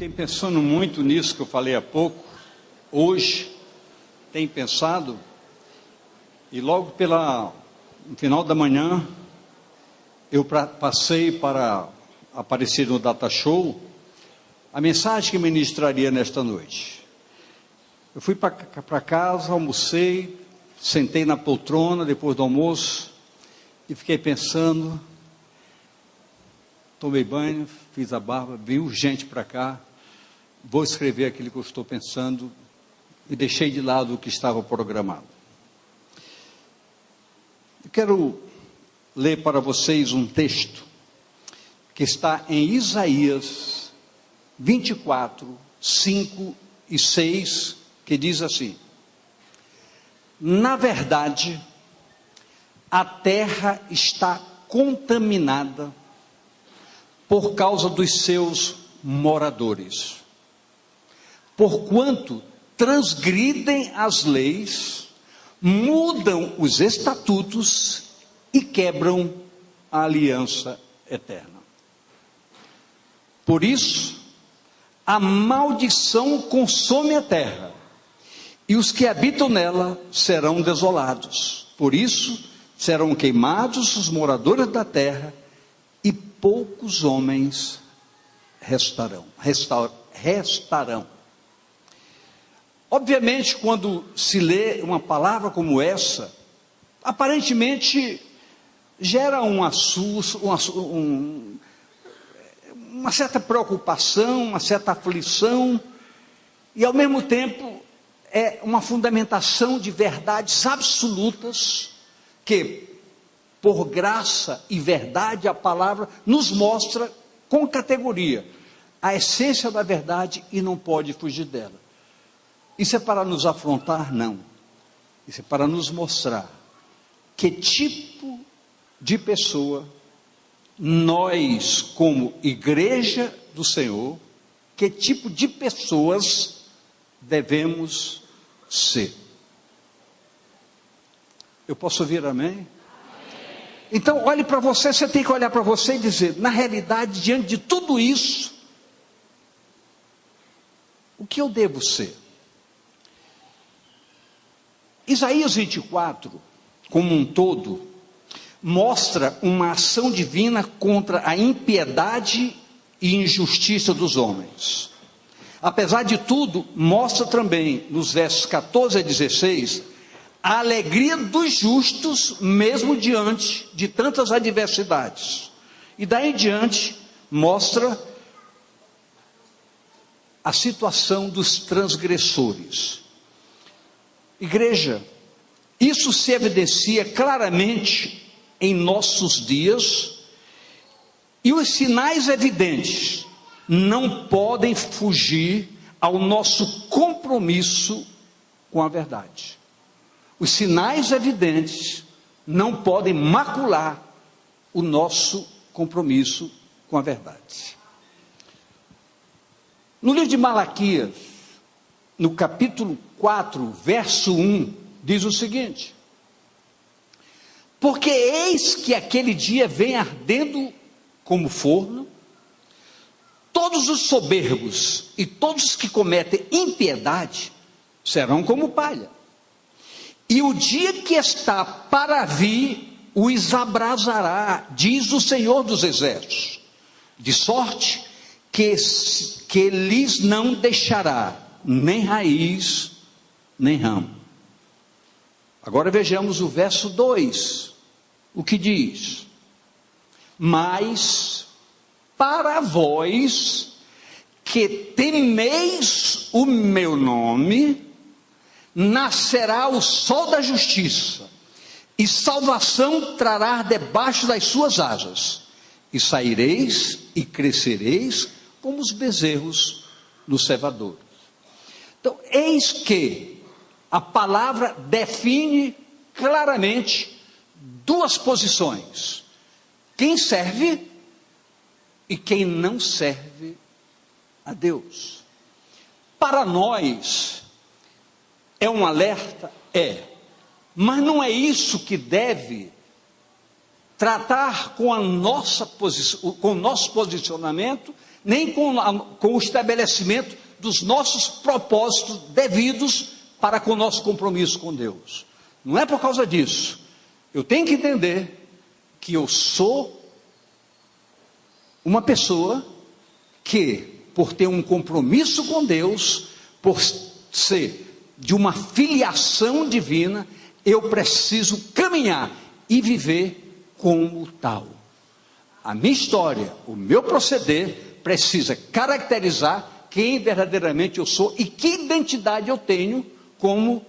Fiquei pensando muito nisso que eu falei há pouco, hoje, tenho pensado, e logo no final da manhã, eu passei para aparecer no Data Show, a mensagem que ministraria nesta noite. Eu fui para casa, almocei, sentei na poltrona depois do almoço, e fiquei pensando, tomei banho, fiz a barba, vim urgente para cá, vou escrever aquilo que eu estou pensando, e deixei de lado o que estava programado. Eu quero ler para vocês um texto, que está em Isaías 24, 5 e 6, que diz assim: na verdade, a terra está contaminada por causa dos seus moradores, porquanto transgridem as leis, mudam os estatutos e quebram a aliança eterna. Por isso, a maldição consome a terra, e os que habitam nela serão desolados. Por isso, serão queimados os moradores da terra, e poucos homens restarão. Obviamente, quando se lê uma palavra como essa, aparentemente gera uma certa preocupação, uma certa aflição, e ao mesmo tempo é uma fundamentação de verdades absolutas, que por graça e verdade a palavra nos mostra com categoria a essência da verdade e não pode fugir dela. Isso é para nos afrontar? Não. Isso é para nos mostrar que tipo de pessoa nós, como igreja do Senhor, que tipo de pessoas devemos ser. Eu posso ouvir amém? Então, olhe para você, você tem que olhar para você e dizer, na realidade, diante de tudo isso, o que eu devo ser? Isaías 24, como um todo, mostra uma ação divina contra a impiedade e injustiça dos homens. Apesar de tudo, mostra também, nos versos 14 a 16, a alegria dos justos, mesmo diante de tantas adversidades. E daí em diante, mostra a situação dos transgressores. Igreja, isso se evidencia claramente em nossos dias, e os sinais evidentes não podem fugir ao nosso compromisso com a verdade. Os sinais evidentes não podem macular o nosso compromisso com a verdade. No livro de Malaquias, no capítulo 4, verso 1, diz o seguinte: porque eis que aquele dia vem ardendo como forno, todos os soberbos e todos os que cometem impiedade serão como palha, e o dia que está para vir os abrasará, diz o Senhor dos Exércitos, de sorte que lhes não deixará nem raiz, nem ramo. Agora vejamos o verso 2, o que diz: mas para vós que temeis o meu nome, nascerá o sol da justiça, e salvação trará debaixo das suas asas, e saireis e crescereis como os bezerros nos cevadouros. Então, eis que a palavra define claramente duas posições: quem serve e quem não serve a Deus. Para nós é um alerta? Mas não é isso que deve tratar com o nosso posicionamento nem com o estabelecimento dos nossos propósitos devidos para com o nosso compromisso com Deus. Não é por causa disso. Eu tenho que entender que eu sou uma pessoa que, por ter um compromisso com Deus, por ser de uma filiação divina, eu preciso caminhar e viver como tal. A minha história, o meu proceder, precisa caracterizar quem verdadeiramente eu sou e que identidade eu tenho como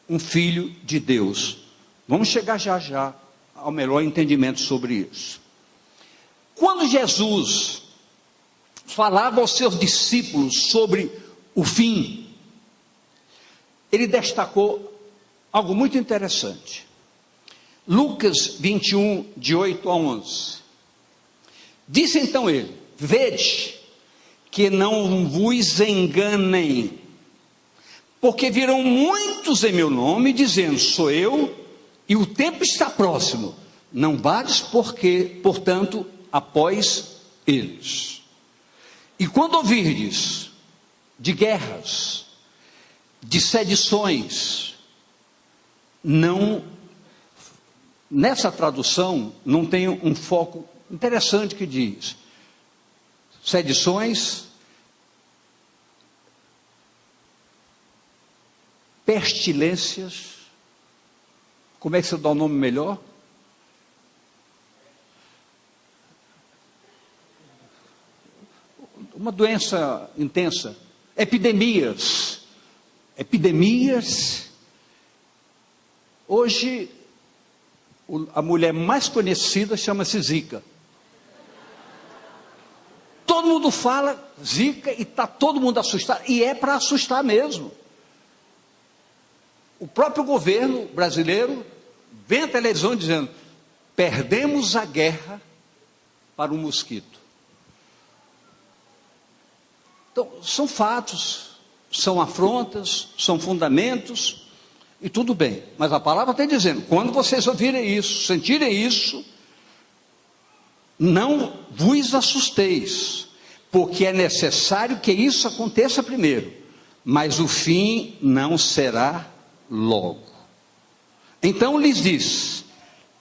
um filho de Deus. Vamos chegar já já ao melhor entendimento sobre isso. Quando Jesus falava aos seus discípulos sobre o fim, ele destacou algo muito interessante. Lucas 21, de 8 a 11. Disse então ele: vede que não vos enganem, porque virão muitos em meu nome, dizendo, sou eu, e o tempo está próximo. Não vades, portanto, após eles. E quando ouvirdes de guerras, de sedições, nessa tradução não tem um foco interessante que diz, sedições, pestilências, como é que você dá o nome melhor? Uma doença intensa, epidemias, hoje a mulher mais conhecida chama-se Zika. Todo mundo fala Zika e está todo mundo assustado, e é para assustar mesmo. O próprio governo brasileiro vem à televisão dizendo, perdemos a guerra para o mosquito. Então, são fatos, são afrontas, são fundamentos, e tudo bem. Mas a palavra está dizendo, quando vocês ouvirem isso, sentirem isso, não vos assusteis, porque é necessário que isso aconteça primeiro, mas o fim não será logo. Então lhes diz,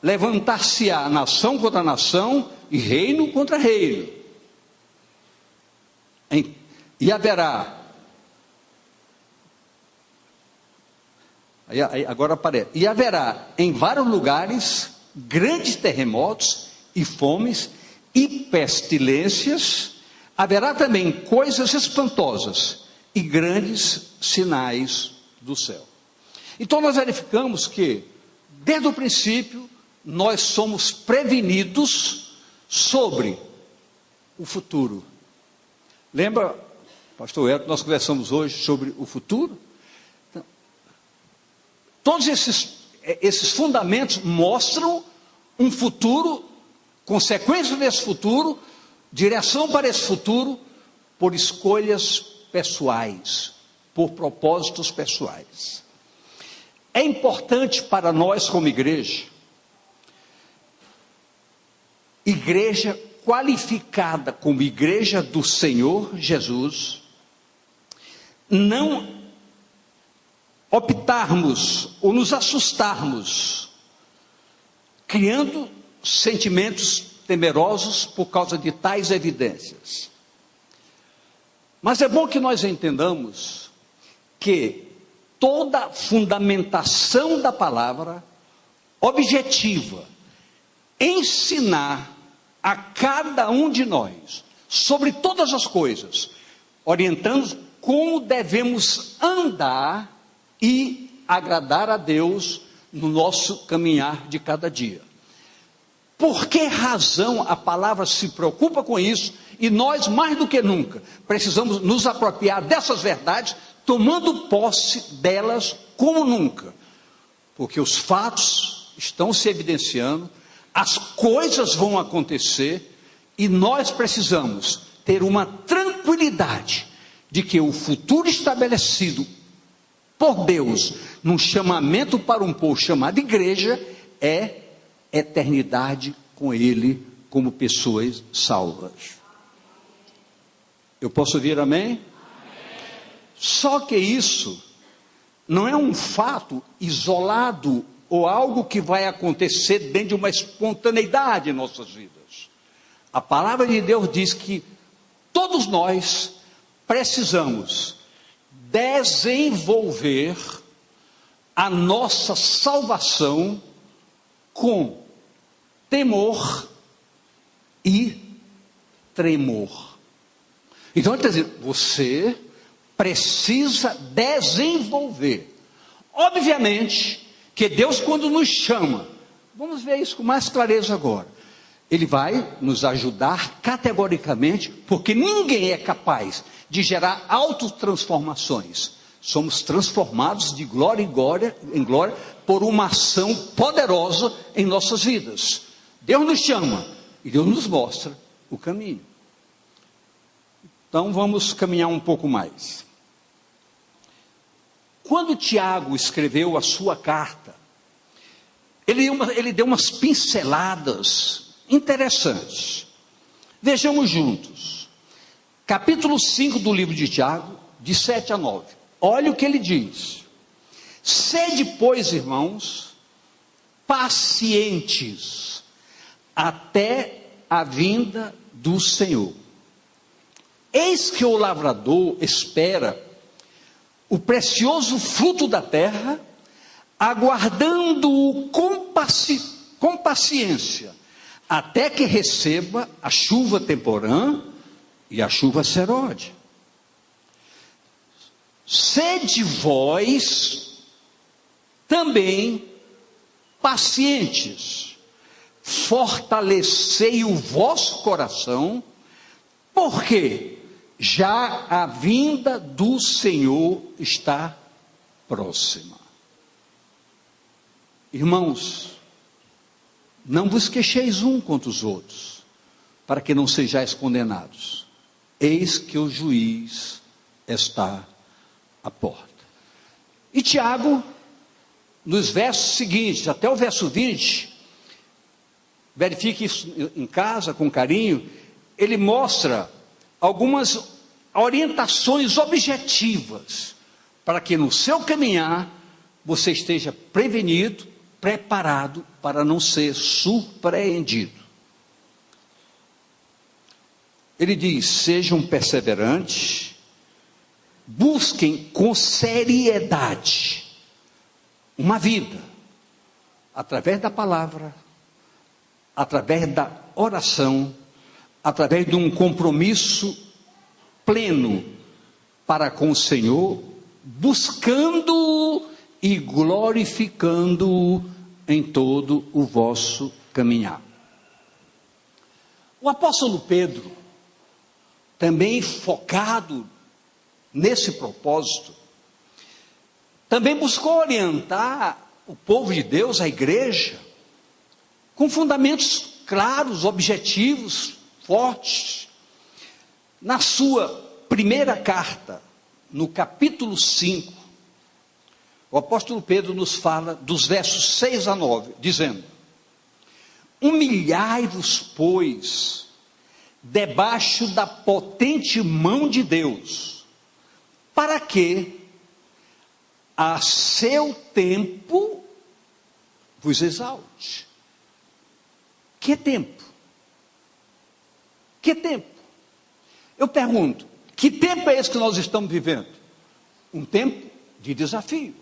levantar-se-á nação contra nação, e reino contra reino, e haverá, agora aparece, e haverá em vários lugares grandes terremotos e fomes e pestilências, haverá também coisas espantosas e grandes sinais do céu. Então nós verificamos que, desde o princípio, nós somos prevenidos sobre o futuro. Lembra, pastor Elton, nós conversamos hoje sobre o futuro? Então, todos esses fundamentos mostram um futuro, consequência desse futuro, direção para esse futuro, por escolhas pessoais, por propósitos pessoais. É importante para nós como igreja qualificada como igreja do Senhor Jesus, não optarmos ou nos assustarmos, criando sentimentos temerosos por causa de tais evidências. Mas é bom que nós entendamos que toda fundamentação da palavra objetiva ensinar a cada um de nós sobre todas as coisas, orientando como devemos andar e agradar a Deus no nosso caminhar de cada dia. Por que razão a palavra se preocupa com isso e nós, mais do que nunca, precisamos nos apropriar dessas verdades, tomando posse delas como nunca? Porque os fatos estão se evidenciando, as coisas vão acontecer e nós precisamos ter uma tranquilidade de que o futuro estabelecido por Deus, num chamamento para um povo chamado igreja, é eternidade com Ele como pessoas salvas. Eu posso ouvir amém? Só que isso não é um fato isolado ou algo que vai acontecer dentro de uma espontaneidade em nossas vidas. A palavra de Deus diz que todos nós precisamos desenvolver a nossa salvação com temor e tremor. Então ele está dizendo, você precisa desenvolver. Obviamente que Deus, quando nos chama, vamos ver isso com mais clareza agora, Ele vai nos ajudar categoricamente, porque ninguém é capaz de gerar autotransformações. Somos transformados de glória em glória por uma ação poderosa em nossas vidas. Deus nos chama e Deus nos mostra o caminho. Então vamos caminhar um pouco mais. Quando Tiago escreveu a sua carta, ele deu umas pinceladas interessantes. Vejamos juntos. Capítulo 5 do livro de Tiago, de 7 a 9. Olha o que ele diz. Sede, pois, irmãos, pacientes até a vinda do Senhor. Eis que o lavrador espera o precioso fruto da terra, aguardando-o com paciência, até que receba a chuva temporã e a chuva serode. Sede vós também pacientes, fortalecei o vosso coração, porque já a vinda do Senhor está próxima. Irmãos, não vos queixeis um contra os outros, para que não sejais condenados. Eis que o juiz está à porta. E Tiago, nos versos seguintes, até o verso 20, verifique isso em casa com carinho, ele mostra algumas orientações objetivas, para que no seu caminhar, você esteja prevenido, preparado para não ser surpreendido. Ele diz, sejam perseverantes, busquem com seriedade uma vida, através da palavra, através da oração, através de um compromisso pleno para com o Senhor, buscando-o e glorificando-o em todo o vosso caminhar. O apóstolo Pedro, também focado nesse propósito, também buscou orientar o povo de Deus, a igreja, com fundamentos claros, objetivos, fortes. Na sua primeira carta, no capítulo 5, o apóstolo Pedro nos fala dos versos 6 a 9, dizendo, humilhai-vos, pois, debaixo da potente mão de Deus, para que, a seu tempo, vos exalte. Que tempo? Que tempo? Eu pergunto, que tempo é esse que nós estamos vivendo? Um tempo de desafio,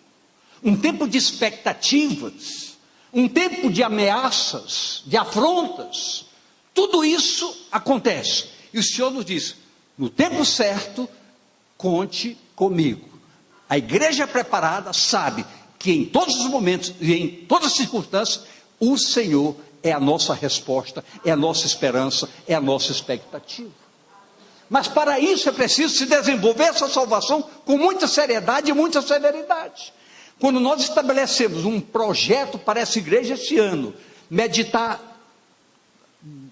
um tempo de expectativas, um tempo de ameaças, de afrontas. Tudo isso acontece. E o Senhor nos diz, no tempo certo, conte comigo. A igreja preparada sabe que em todos os momentos e em todas as circunstâncias, o Senhor é a nossa resposta, é a nossa esperança, é a nossa expectativa. Mas para isso é preciso se desenvolver essa salvação com muita seriedade e muita severidade. Quando nós estabelecemos um projeto para essa igreja esse ano, meditar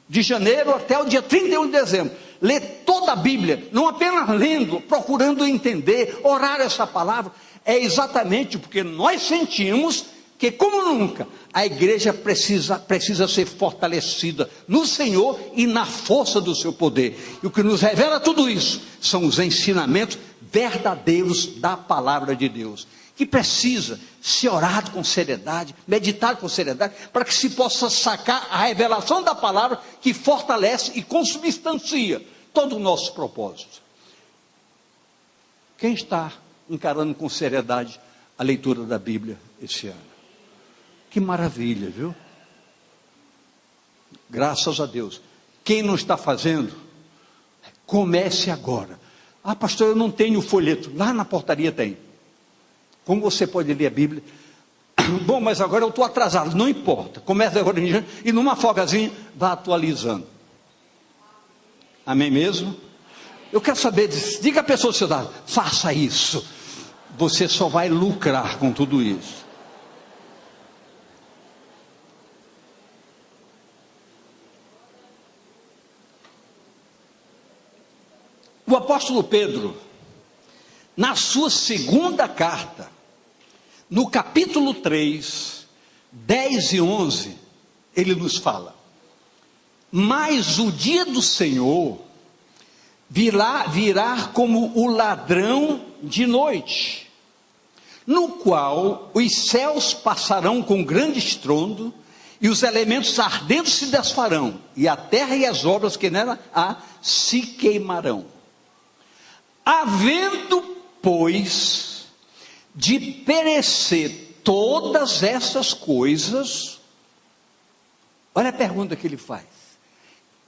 de janeiro até o dia 31 de dezembro, ler toda a Bíblia, não apenas lendo, procurando entender, orar essa palavra, é exatamente porque nós sentimos que como nunca, a igreja precisa ser fortalecida no Senhor e na força do seu poder. E o que nos revela tudo isso são os ensinamentos verdadeiros da palavra de Deus, que precisa ser orado com seriedade, meditado com seriedade, para que se possa sacar a revelação da palavra que fortalece e consubstancia todo o nosso propósito. Quem está encarando com seriedade a leitura da Bíblia esse ano? Que maravilha, viu? Graças a Deus. Quem não está fazendo, comece agora. Ah, pastor, eu não tenho o folheto. Lá na portaria tem. Como você pode ler a Bíblia? Bom, mas agora eu estou atrasado. Não importa. Comece agora em diante e numa folgazinha vá atualizando. Amém mesmo? Eu quero saber, diga à pessoa do seu lado, faça isso. Você só vai lucrar com tudo isso. O apóstolo Pedro, na sua segunda carta, no capítulo 3, 10 e 11, ele nos fala: mas o dia do Senhor virá como o ladrão de noite, no qual os céus passarão com grande estrondo, e os elementos ardendo se desfarão, e a terra e as obras que nela há se queimarão. Havendo, pois, de perecer todas essas coisas, olha a pergunta que ele faz: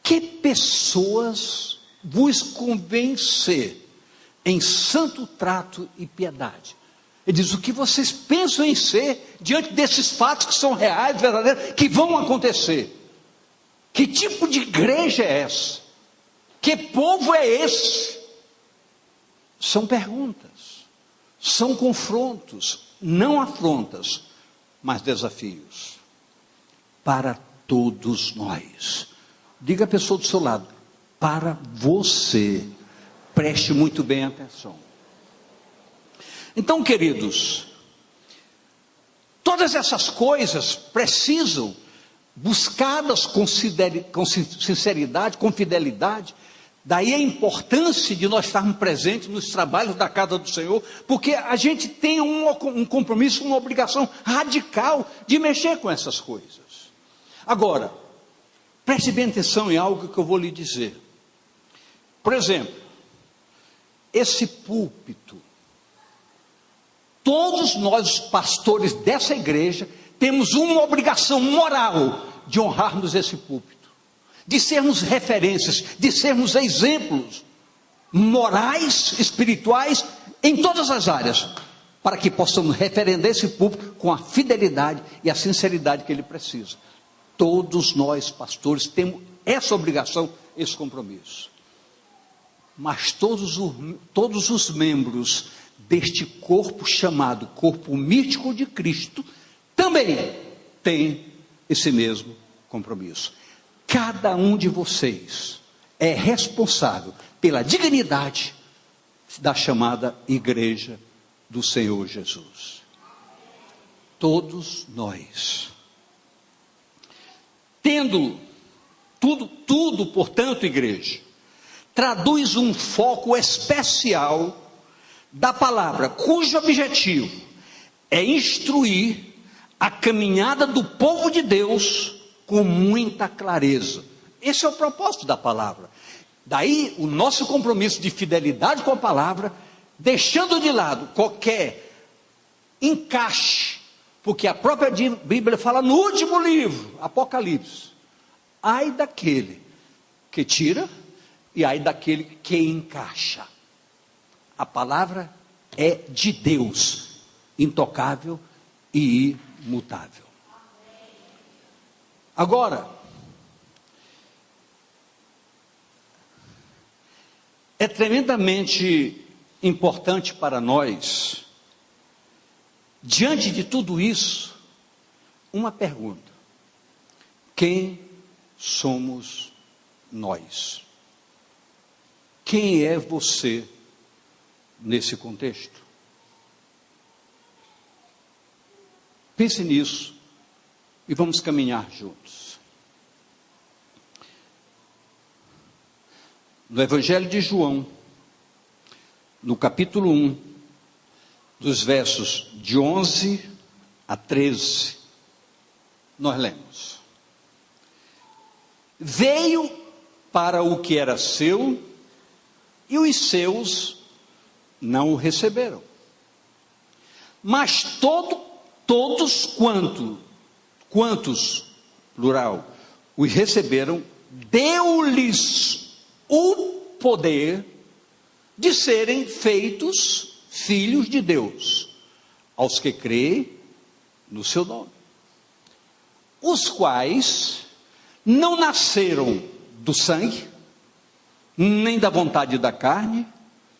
que pessoas vos convém ser em santo trato e piedade? Ele diz: o que vocês pensam em ser diante desses fatos que são reais, verdadeiros, que vão acontecer? Que tipo de igreja é essa? Que povo é esse? São perguntas, são confrontos, não afrontas, mas desafios para todos nós. Diga à pessoa do seu lado: para você. Preste muito bem atenção. Então, queridos, todas essas coisas precisam buscadas com sinceridade, com fidelidade. Daí a importância de nós estarmos presentes nos trabalhos da casa do Senhor, porque a gente tem um compromisso, uma obrigação radical de mexer com essas coisas. Agora, preste bem atenção em algo que eu vou lhe dizer. Por exemplo, esse púlpito, todos nós pastores dessa igreja temos uma obrigação moral de honrarmos esse púlpito, de sermos referências, de sermos exemplos morais, espirituais, em todas as áreas, para que possamos referendar esse púlpito com a fidelidade e a sinceridade que ele precisa. Todos nós pastores temos essa obrigação, esse compromisso. Mas todos os membros deste corpo chamado corpo místico de Cristo também têm esse mesmo compromisso. Cada um de vocês é responsável pela dignidade da chamada Igreja do Senhor Jesus. Todos nós. Tendo tudo, portanto, igreja, traduz um foco especial da palavra, cujo objetivo é instruir a caminhada do povo de Deus com muita clareza. Esse é o propósito da palavra. Daí o nosso compromisso de fidelidade com a palavra, deixando de lado qualquer encaixe, porque a própria Bíblia fala no último livro, Apocalipse: ai daquele que tira e ai daquele que encaixa. A palavra é de Deus, intocável e imutável. Agora, é tremendamente importante para nós, diante de tudo isso, uma pergunta: quem somos nós? Quem é você nesse contexto? Pense nisso e vamos caminhar juntos. No Evangelho de João, no capítulo 1, dos versos de 11 a 13, nós lemos: veio para o que era seu, e os seus não o receberam. Mas todos quantos, plural, os receberam, deu-lhes o poder de serem feitos filhos de Deus, aos que creem no seu nome, os quais não nasceram do sangue, nem da vontade da carne,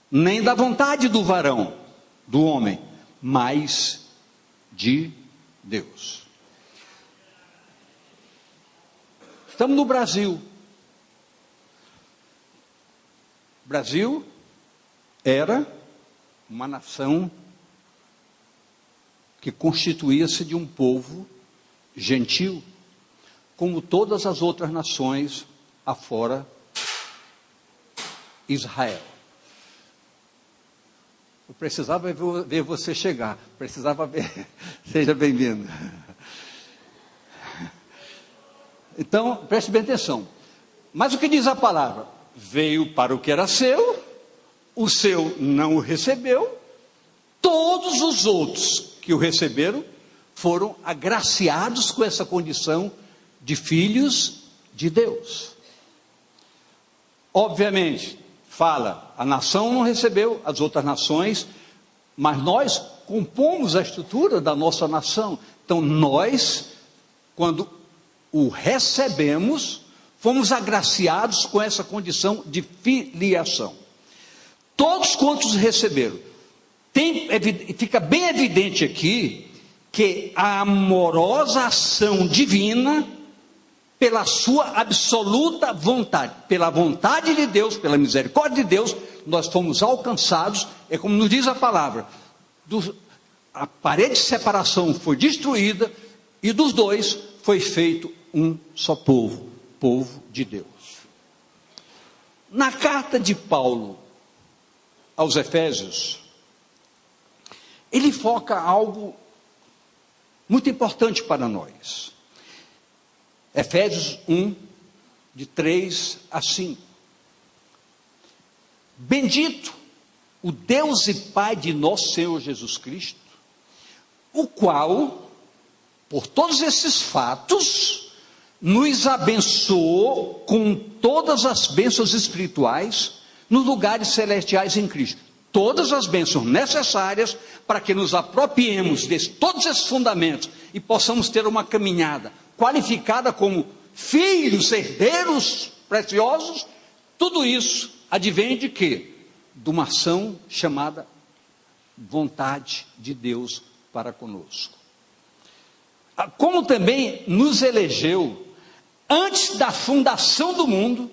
nem da vontade do varão, do homem, mas de Deus. Estamos no Brasil. O Brasil era uma nação que constituía-se de um povo gentil, como todas as outras nações afora Israel. Eu precisava ver você chegar, precisava ver, seja bem-vindo. Então, preste bem atenção. Mas o que diz a palavra? Veio para o que era seu, o seu não o recebeu, todos os outros que o receberam foram agraciados com essa condição de filhos de Deus. Obviamente, fala, a nação não recebeu, as outras nações, mas nós compomos a estrutura da nossa nação. Então nós, quando o recebemos, fomos agraciados com essa condição de filiação. Todos quantos receberam. Fica bem evidente aqui que a amorosa ação divina, pela sua absoluta vontade, pela vontade de Deus, pela misericórdia de Deus, nós fomos alcançados. É como nos diz a palavra, a parede de separação foi destruída, e dos dois foi feito um só povo, povo de Deus. Na carta de Paulo aos Efésios, ele foca algo muito importante para nós. Efésios 1, de 3 a 5. Bendito o Deus e Pai de nosso Senhor Jesus Cristo, o qual, por todos esses fatos, nos abençoou com todas as bênçãos espirituais nos lugares celestiais em Cristo. Todas as bênçãos necessárias para que nos apropriemos de todos esses fundamentos e possamos ter uma caminhada qualificada como filhos, herdeiros preciosos. Tudo isso advém de quê? De uma ação chamada vontade de Deus para conosco. Como também nos elegeu antes da fundação do mundo,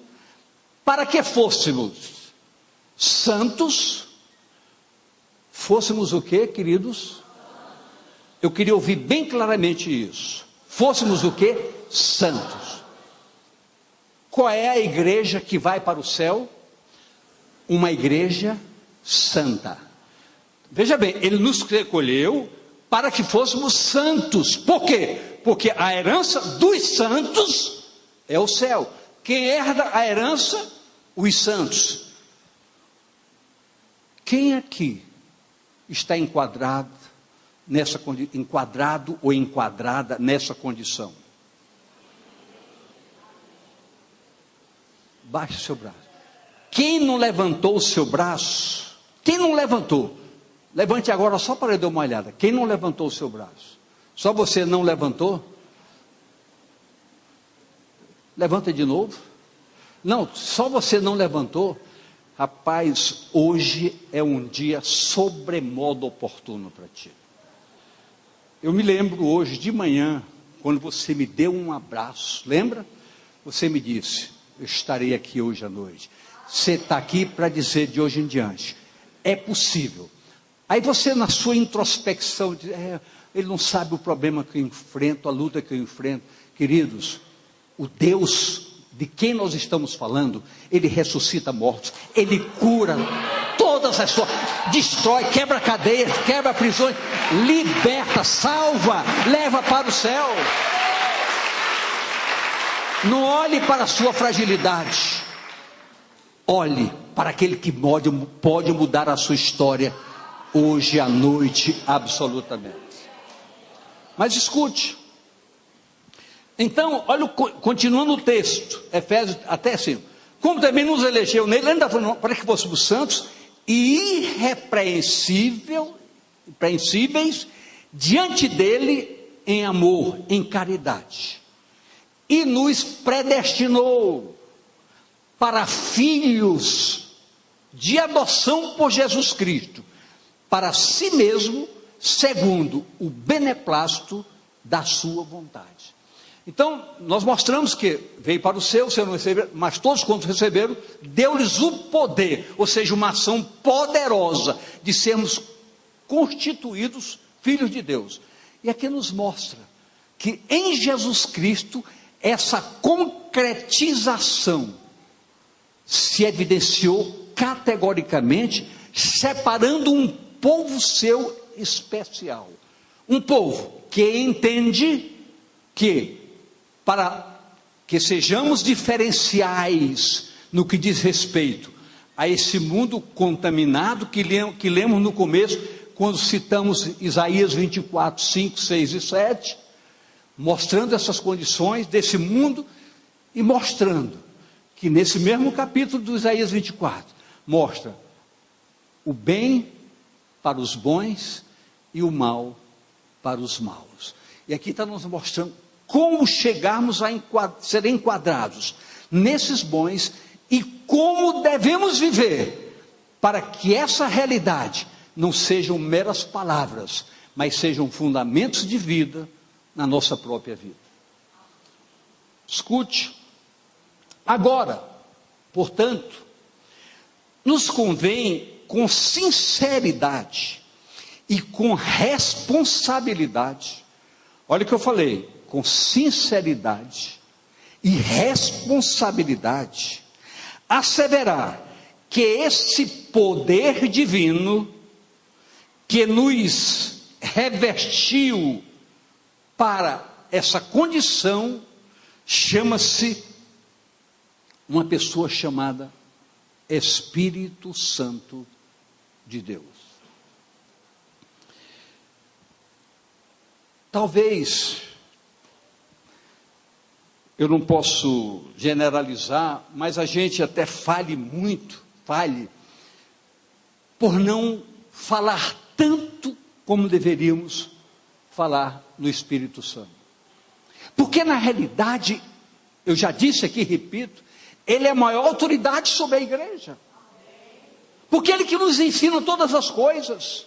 para que fôssemos santos. Fôssemos o quê, queridos? Eu queria ouvir bem claramente isso. Fôssemos o quê? Santos. Qual é a igreja que vai para o céu? Uma igreja santa. Veja bem, ele nos recolheu para que fôssemos santos. Por quê? Porque a herança dos santos é o céu. Quem herda a herança? Os santos. Quem aqui está enquadrado ou enquadrada nessa condição? Baixe o seu braço. Quem não levantou o seu braço? Quem não levantou? Levante agora só para eu dar uma olhada. Quem não levantou o seu braço? Só você não levantou? Levanta de novo. Não, só você não levantou. Rapaz, hoje é um dia sobremodo oportuno para ti. Eu me lembro hoje de manhã, quando você me deu um abraço, lembra? Você me disse, eu estarei aqui hoje à noite. Você está aqui para dizer de hoje em diante, é possível. Aí você, na sua introspecção, diz, ele não sabe o problema que eu enfrento, a luta que eu enfrento. Queridos, o Deus de quem nós estamos falando, ele ressuscita mortos, ele cura todas as suas, destrói, quebra cadeias, quebra prisões, liberta, salva, leva para o céu. Não olhe para a sua fragilidade, olhe para aquele que pode mudar a sua história hoje à noite, absolutamente. Mas escute. Então, olha, continuando o texto, Efésios até assim, como também nos elegeu nele, ainda falando, para que fôssemos santos e irrepreensíveis diante dele em amor, em caridade, e nos predestinou para filhos de adoção por Jesus Cristo, para si mesmo, segundo o beneplácito da sua vontade. Então, nós mostramos que veio para o seu não receberam, mas todos quantos receberam, deu-lhes o poder, ou seja, uma ação poderosa, de sermos constituídos filhos de Deus. E aqui nos mostra que em Jesus Cristo, essa concretização se evidenciou categoricamente, separando um povo seu especial. Um povo que entende que, para que sejamos diferenciais no que diz respeito a esse mundo contaminado que lemos no começo, quando citamos Isaías 24, 5, 6 e 7, mostrando essas condições desse mundo e mostrando que nesse mesmo capítulo do Isaías 24, mostra o bem para os bons e o mal para os maus. E aqui está nos mostrando como chegarmos a ser enquadrados nesses bons e como devemos viver para que essa realidade não sejam meras palavras, mas sejam fundamentos de vida na nossa própria vida. Escute. Agora, portanto, nos convém com sinceridade e com responsabilidade, olha o que eu falei, com sinceridade e responsabilidade, asseverar que esse poder divino que nos revestiu para essa condição, chama-se uma pessoa chamada Espírito Santo de Deus. Talvez, eu não posso generalizar, mas a gente até fale por não falar tanto como deveríamos falar no Espírito Santo. Porque na realidade, eu já disse aqui, repito, ele é a maior autoridade sobre a igreja. Porque ele que nos ensina todas as coisas.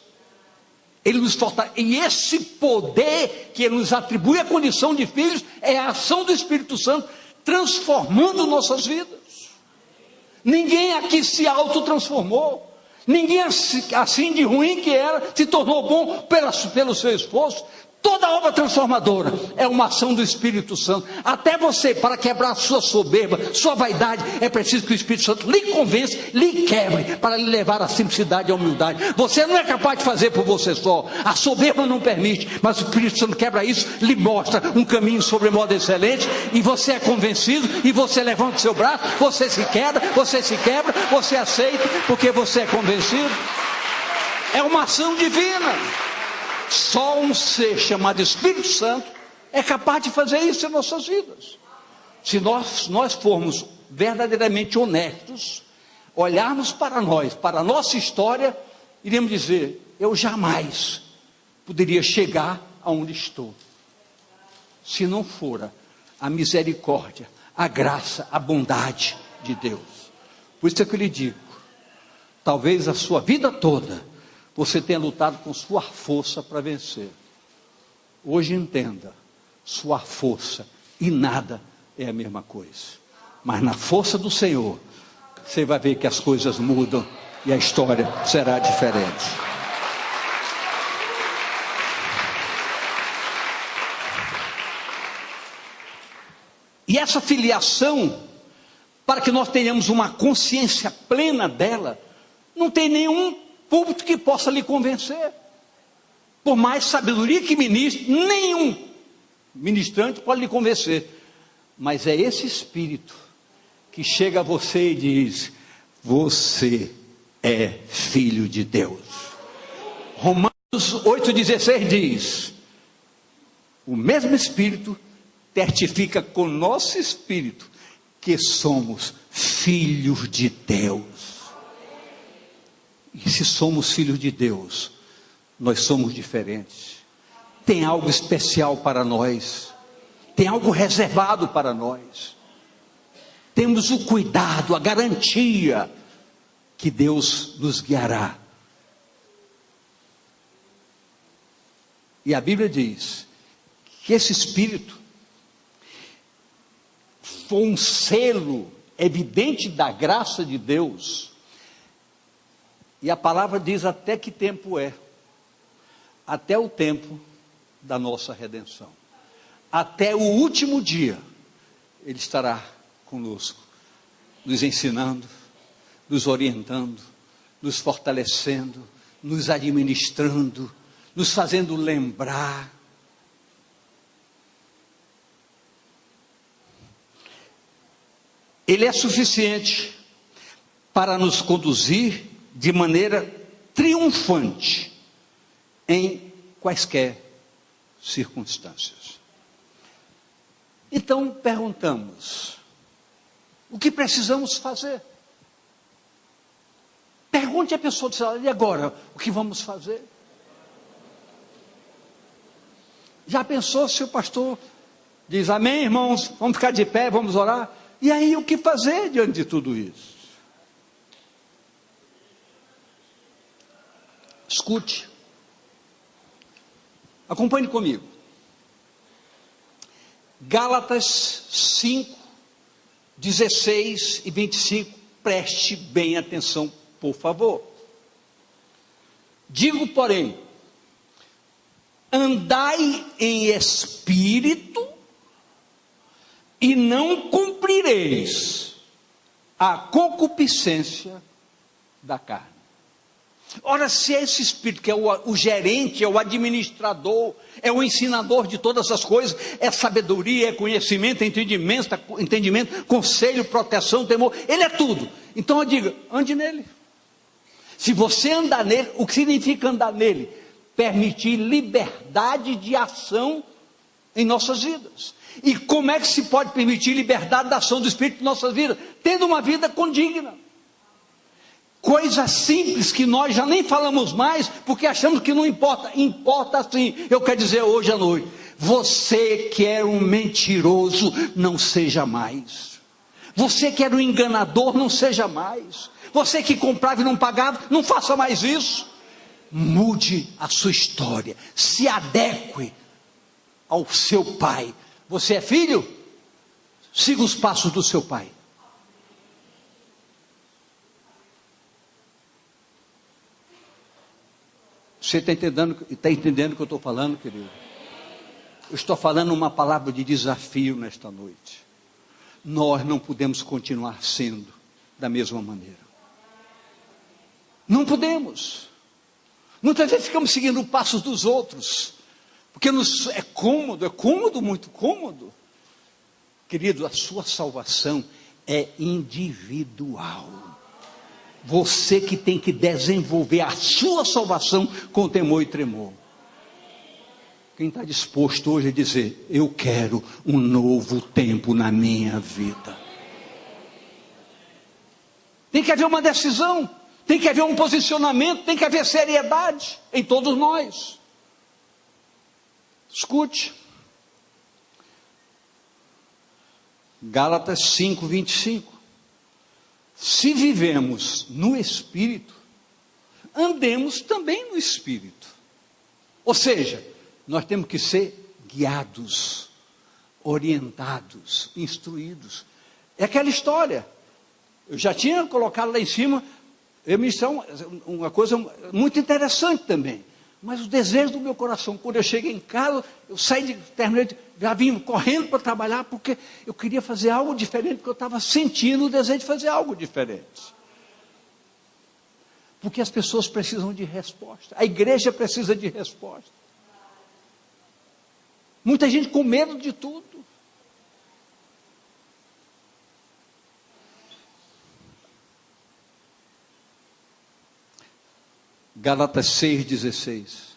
Ele nos fortalece. E esse poder que ele nos atribui a condição de filhos é a ação do Espírito Santo transformando nossas vidas. Ninguém aqui se autotransformou. Ninguém assim de ruim que era se tornou bom pelo seu esforço. Toda obra transformadora é uma ação do Espírito Santo. Até você, para quebrar a sua soberba, sua vaidade, é preciso que o Espírito Santo lhe convença, lhe quebre, para lhe levar à simplicidade e à humildade. Você não é capaz de fazer por você só. A soberba não permite, mas o Espírito Santo quebra isso, lhe mostra um caminho sobremodo excelente, e você é convencido, e você levanta o seu braço, você se quebra, você aceita, porque você é convencido. É uma ação divina. Só um ser chamado Espírito Santo é capaz de fazer isso em nossas vidas. Se nós formos verdadeiramente honestos, olharmos para nós, para a nossa história, iremos dizer: eu jamais poderia chegar aonde estou, se não fora a misericórdia, a graça, a bondade de Deus. Por isso é que eu lhe digo, talvez a sua vida toda você tenha lutado com sua força para vencer. Hoje entenda, sua força e nada é a mesma coisa. Mas na força do Senhor, você vai ver que as coisas mudam e a história será diferente. E essa filiação, para que nós tenhamos uma consciência plena dela, não tem nenhum púlpito que possa lhe convencer. Por mais sabedoria que ministre, nenhum ministrante pode lhe convencer. Mas é esse Espírito que chega a você e diz: você é filho de Deus. Romanos 8,16 diz: o mesmo Espírito testifica com nosso espírito que somos filhos de Deus. E se somos filhos de Deus, nós somos diferentes. Tem algo especial para nós. Tem algo reservado para nós. Temos o cuidado, a garantia que Deus nos guiará. E a Bíblia diz que esse Espírito foi um selo evidente da graça de Deus. E a palavra diz até que tempo é. Até o tempo da nossa redenção. Até o último dia, Ele estará conosco, nos ensinando, nos orientando, nos fortalecendo, nos administrando, nos fazendo lembrar. Ele é suficiente para nos conduzir de maneira triunfante em quaisquer circunstâncias. Então perguntamos: o que precisamos fazer? Pergunte à pessoa do celular: e agora, o que vamos fazer? Já pensou se o pastor diz: amém, irmãos, vamos ficar de pé, vamos orar? E aí, o que fazer diante de tudo isso? Escute. Acompanhe comigo. Gálatas 5, 16 e 25. Preste bem atenção, por favor. Digo, porém, andai em espírito, e não cumprireis a concupiscência da carne. Ora, se é esse Espírito que é o gerente, é o administrador, é o ensinador de todas as coisas, é sabedoria, é conhecimento, é entendimento, conselho, proteção, temor, Ele é tudo. Então eu digo, ande nele. Se você andar nele, o que significa andar nele? Permitir liberdade de ação em nossas vidas. E como é que se pode permitir liberdade da ação do Espírito em nossas vidas? Tendo uma vida condigna. Coisas simples que nós já nem falamos mais, porque achamos que não importa. Importa sim. Eu quero dizer hoje à noite: você que era um mentiroso, não seja mais. Você que era um enganador, não seja mais. Você que comprava e não pagava, não faça mais isso. Mude a sua história. Se adeque ao seu pai. Você é filho? Siga os passos do seu pai. Você está entendendo o que eu estou falando, querido? Eu estou falando uma palavra de desafio nesta noite. Nós não podemos continuar sendo da mesma maneira. Não podemos. Muitas vezes ficamos seguindo os passos dos outros, porque é cômodo, muito cômodo. Querido, a sua salvação é individual. Você que tem que desenvolver a sua salvação com temor e tremor. Quem está disposto hoje a dizer: eu quero um novo tempo na minha vida? Tem que haver uma decisão, tem que haver um posicionamento, tem que haver seriedade em todos nós. Escute. Gálatas 5, 25. Se vivemos no Espírito, andemos também no Espírito. Ou seja, nós temos que ser guiados, orientados, instruídos. É aquela história. Eu já tinha colocado lá em cima, uma coisa muito interessante também. Mas o desejo do meu coração, quando eu cheguei em casa, eu terminei, já vim correndo para trabalhar, porque eu queria fazer algo diferente, porque eu estava sentindo o desejo de fazer algo diferente. Porque as pessoas precisam de resposta, a igreja precisa de resposta. Muita gente com medo de tudo. Gálatas 6,16.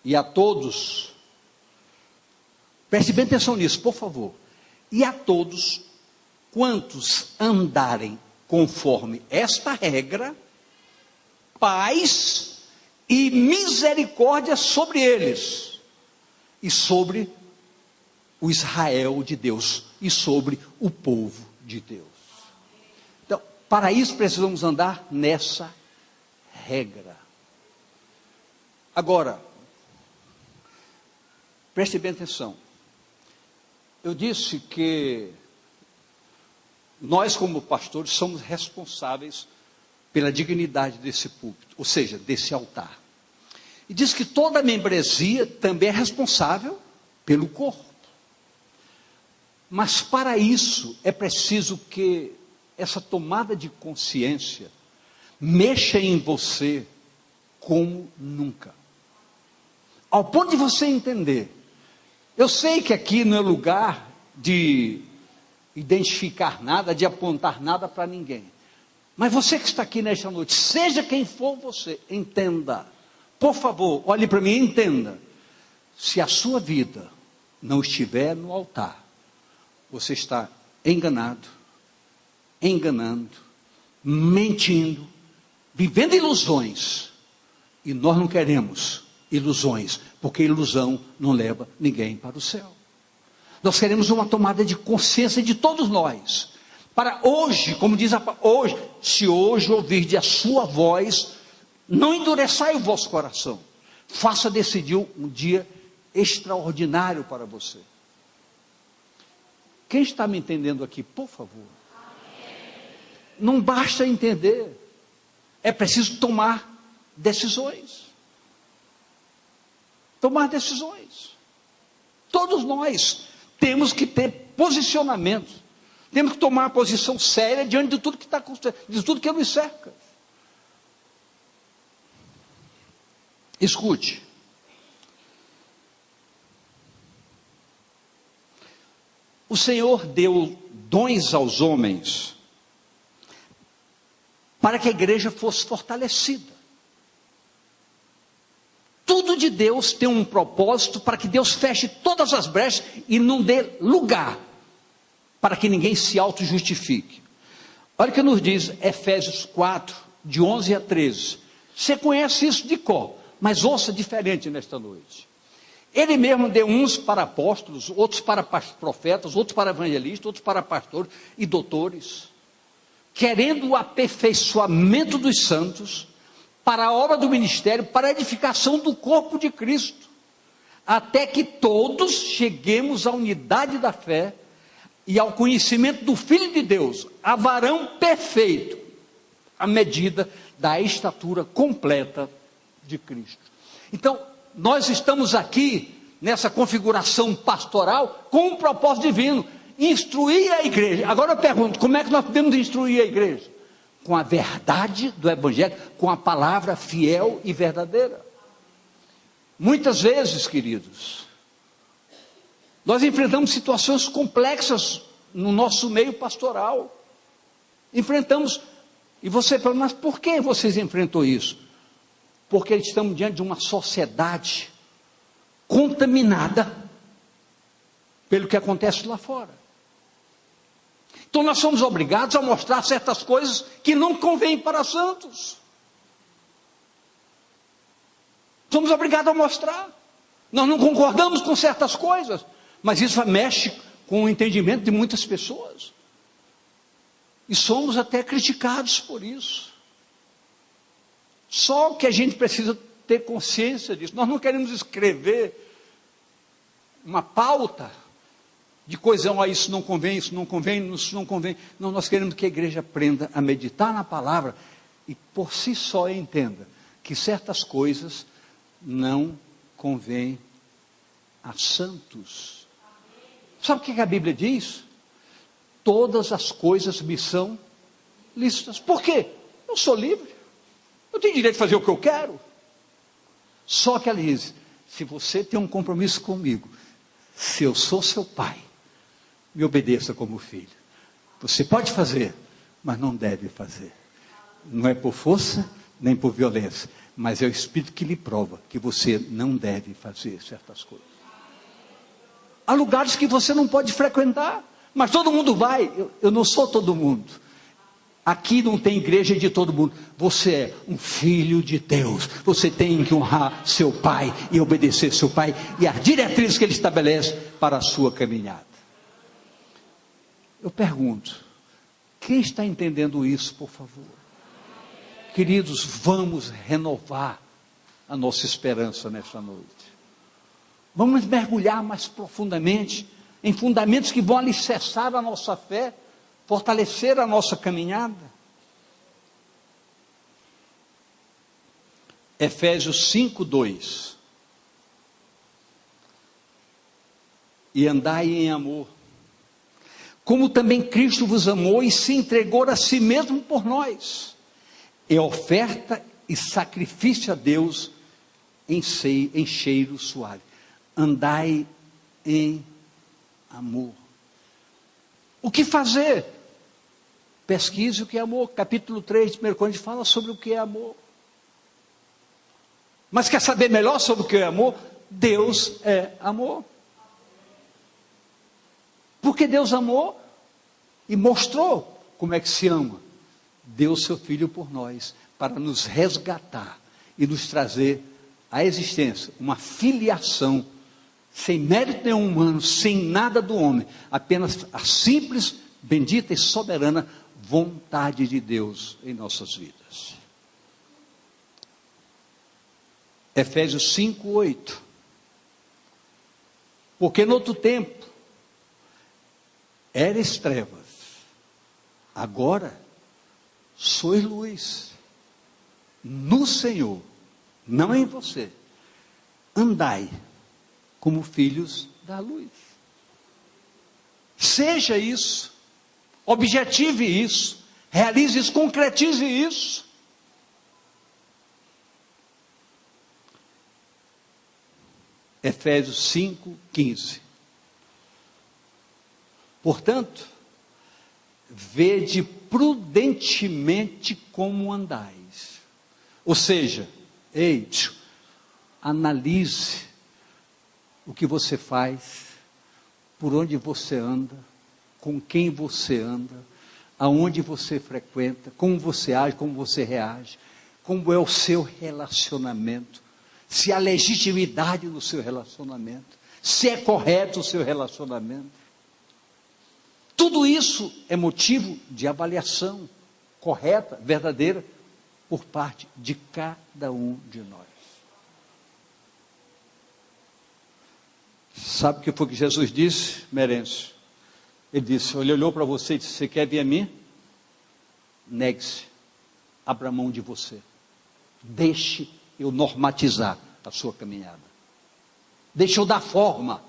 E a todos, preste bem atenção nisso, por favor. E a todos quantos andarem conforme esta regra, paz e misericórdia sobre eles, e sobre o Israel de Deus, e sobre o povo de Deus. Então, para isso precisamos andar nessa regra. Agora, preste bem atenção. Eu disse que nós, como pastores, somos responsáveis pela dignidade desse púlpito, ou seja, desse altar. E diz que toda membresia também é responsável pelo corpo. Mas para isso é preciso que essa tomada de consciência mexa em você como nunca. Ao ponto de você entender. Eu sei que aqui não é lugar de identificar nada, de apontar nada para ninguém. Mas você que está aqui nesta noite, seja quem for você, entenda. Por favor, olhe para mim e entenda. Se a sua vida não estiver no altar, você está enganado, enganando, mentindo, vivendo ilusões. E nós não queremos ilusões, porque ilusão não leva ninguém para o céu. Nós queremos uma tomada de consciência de todos nós, para hoje, como diz a palavra, hoje, se hoje ouvirdes a sua voz, não endureçai o vosso coração, faça desse dia um dia extraordinário para você. Quem está me entendendo aqui, por favor? Não basta entender, é preciso tomar decisões. Tomar decisões. Todos nós temos que ter posicionamento. Temos que tomar uma posição séria diante de tudo que está acontecendo, de tudo que nos cerca. Escute. O Senhor deu dons aos homens para que a igreja fosse fortalecida. Tudo de Deus tem um propósito para que Deus feche todas as brechas e não dê lugar para que ninguém se auto-justifique. Olha o que nos diz Efésios 4, de 11 a 13. Você conhece isso de cor, mas ouça diferente nesta noite. Ele mesmo deu uns para apóstolos, outros para profetas, outros para evangelistas, outros para pastores e doutores, querendo o aperfeiçoamento dos santos, para a obra do ministério, para a edificação do corpo de Cristo, até que todos cheguemos à unidade da fé e ao conhecimento do Filho de Deus, a varão perfeito, à medida da estatura completa de Cristo. Então, nós estamos aqui, nessa configuração pastoral, com um propósito divino, instruir a igreja. Agora eu pergunto, como é que nós podemos instruir a igreja? Com a verdade do Evangelho, com a palavra fiel e verdadeira. Muitas vezes, queridos, nós enfrentamos situações complexas no nosso meio pastoral. Enfrentamos, e você fala, mas por que vocês enfrentam isso? Porque estamos diante de uma sociedade contaminada pelo que acontece lá fora. Então nós somos obrigados a mostrar certas coisas que não convêm para santos. Somos obrigados a mostrar. Nós não concordamos com certas coisas, mas isso mexe com o entendimento de muitas pessoas. E somos até criticados por isso. Só que a gente precisa ter consciência disso. Nós não queremos escrever uma pauta de coisa, isso não convém, isso não convém, isso não convém. Não, nós queremos que a igreja aprenda a meditar na palavra e por si só entenda que certas coisas não convêm a santos. Sabe o que a Bíblia diz? Todas as coisas me são lícitas. Por quê? Eu sou livre. Eu tenho direito de fazer o que eu quero. Só que ela diz, se você tem um compromisso comigo, se eu sou seu pai, me obedeça como filho. Você pode fazer, mas não deve fazer. Não é por força, nem por violência, mas é o Espírito que lhe prova que você não deve fazer certas coisas. Há lugares que você não pode frequentar, mas todo mundo vai. Eu não sou todo mundo. Aqui não tem igreja de todo mundo. Você é um filho de Deus. Você tem que honrar seu pai e obedecer seu pai e as diretrizes que ele estabelece para a sua caminhada. Eu pergunto, quem está entendendo isso, por favor? Queridos, vamos renovar a nossa esperança nesta noite. Vamos mergulhar mais profundamente em fundamentos que vão alicerçar a nossa fé, fortalecer a nossa caminhada. Efésios 5:2. E andai em amor, como também Cristo vos amou e se entregou a si mesmo por nós. É oferta e sacrifício a Deus em cheiro suave. Andai em amor. O que fazer? Pesquise o que é amor. Capítulo 3 de 1 Coríntios fala sobre o que é amor. Mas quer saber melhor sobre o que é amor? Deus é amor. Porque Deus amou e mostrou como é que se ama. Deu seu Filho por nós, para nos resgatar e nos trazer à existência, uma filiação, sem mérito nenhum humano, sem nada do homem, apenas a simples, bendita e soberana vontade de Deus em nossas vidas. Efésios 5:8. Porque no outro tempo, eres trevas, agora sois luz, no Senhor, não em você. Andai como filhos da luz. Seja isso, objetive isso, realize isso, concretize isso. Efésios 5:15. Portanto, vede prudentemente como andais. Ou seja, analise o que você faz, por onde você anda, com quem você anda, aonde você frequenta, como você age, como você reage, como é o seu relacionamento, se há legitimidade no seu relacionamento, se é correto o seu relacionamento. Tudo isso é motivo de avaliação correta, verdadeira, por parte de cada um de nós. Sabe o que foi que Jesus disse, Merencio? Ele disse, ele olhou para você e disse, você quer vir a mim? Negue-se, abra mão de você. Deixe eu normatizar a sua caminhada. Deixe eu dar forma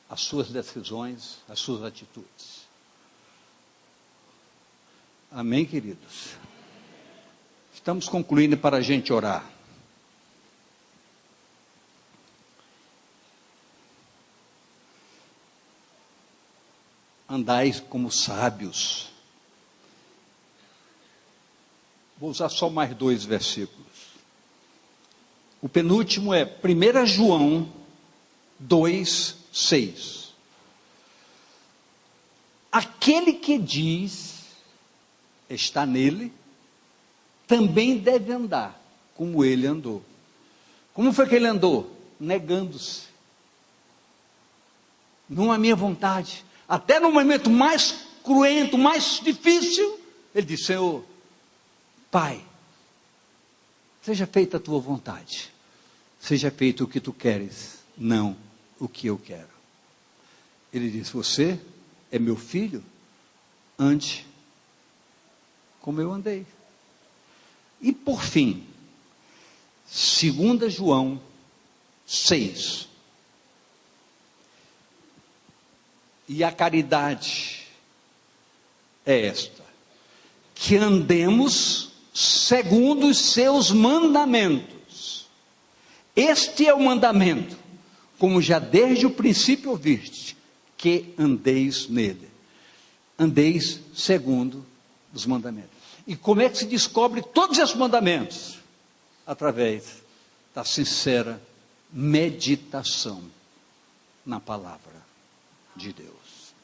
às suas decisões, às suas atitudes. Amém, queridos? Estamos concluindo para a gente orar. Andais como sábios. Vou usar só mais 2 versículos. O penúltimo é 1 João 2:6. Aquele que diz está nele, também deve andar como ele andou. Como foi que ele andou? Negando-se. Não a minha vontade. Até no momento mais cruento, mais difícil, ele disse, Senhor, Pai, seja feita a tua vontade. Seja feito o que tu queres, não o que eu quero. Ele disse, você é meu filho, ande como eu andei. E por fim, 2 João 6. E a caridade é esta: que andemos segundo os seus mandamentos. Este é o mandamento, como já desde o princípio ouviste, que andeis nele. Andeis segundo os mandamentos. E como é que se descobre todos esses mandamentos? Através da sincera meditação na palavra de Deus.